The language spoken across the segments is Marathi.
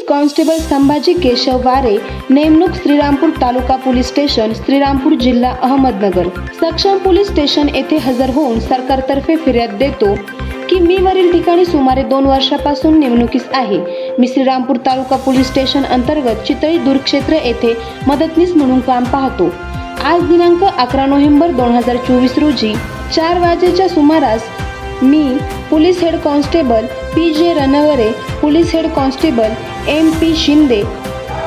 कॉन्स्टेबल संभाजी केशव वारे, नेमणूक श्रीरामपूर तालुका पोलीस स्टेशन, श्रीरामपूर जिल्हा अहमदनगर। सक्षम पोलीस स्टेशन येथे हजर होऊन सरकारतर्फे फिर्याद देतो की मी वरील ठिकाणी सुमारे 2 वर्षापासून नेमणुकीस आहे। मी श्रीरामपूर तालुका पोलीस स्टेशन अंतर्गत चितळी दूरक्षेत्र येथे मदतनीस म्हणून काम पाहतो। आज दिनांक 11 नोव्हेंबर 2024 रोजी 4 वाजेच्या सुमारास मी police head constable PJ Ranaware, police head constable MP Shinde,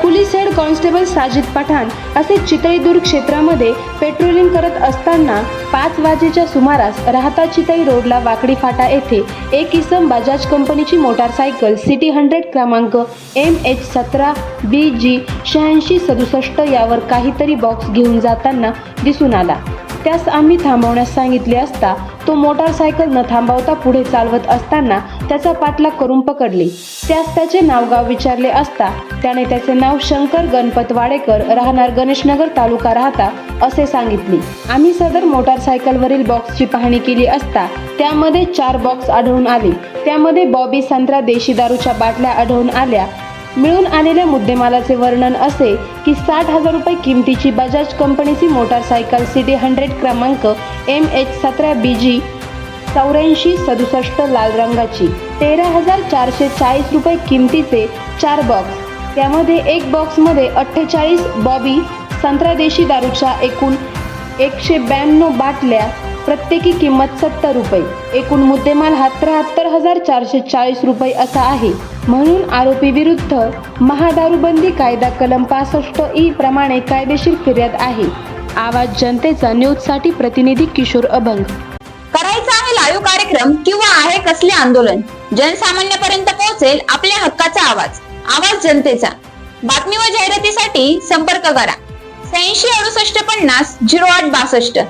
police head constable Sajid Pathan असे चितळीदूर क्षेत्रामध्ये पेट्रोलिंग करत असताना 5 वाजेच्या सुमारास राहता चितळी रोडला वाकडी फाटा येथे एक इसम बजाज कंपनीची मोटारसायकल सिटी 100 क्रमांक MH17BG 8667 यावर काहीतरी बॉक्स घेऊन जाताना दिसून आला। त्यास आम्ही थांबवण्यास सांगितले असता तो मोटारसायकल न थांबवता पुढे चालवत असताना त्याचा पाठलाग करून पकडले। त्यास त्याचे नाव गाव विचारले असता त्याने त्याचे नाव शंकर गणपत वाडेकर, राहणार गणेशनगर, तालुका राहता असे सांगितले। आम्ही सदर मोटारसायकलवरील बॉक्सची पाहणी केली असता त्यामध्ये 4 बॉक्स आढळून आले। त्यामध्ये बॉबी संत्रा देशी दारूच्या बाटल्या आढळून आल्या। मिळून आलेल्या मुद्देमालाचे वर्णन असे की 60,000 रुपये किमतीची बजाज कंपनीची मोटारसायकल सिटी 100 क्रमांक MH17BG 8467 लाल रंगाची, 13,440 रुपये किमतीचे 4 बॉक्स, त्यामध्ये एक बॉक्समध्ये 48 बॉबी संत्रा देशी दारूच्या एकूण 192 बाटल्या, प्रत्येकी किंमत 70 रुपये। एकूण मुद्देमाल हा 73,440 रुपये असा आहे। म्हणून आरोपी विरुद्ध महादारूबंदी कायदा कलम 65E प्रमाणे कायदेशीर फिर्याद आहे। आवाज जनतेचा न्यूजसाठी प्रतिनिधी किशोर अभंग। करायचा आहे लाईव्ह कार्यक्रम किंवा आहे कसले आंदोलन, जनसामान्यापर्यंत पोहोचेल आपल्या हक्काचा आवाज। आवाज जनतेचा। बातमी व जाहिरातीसाठी संपर्क करा 86 68 50 08 62।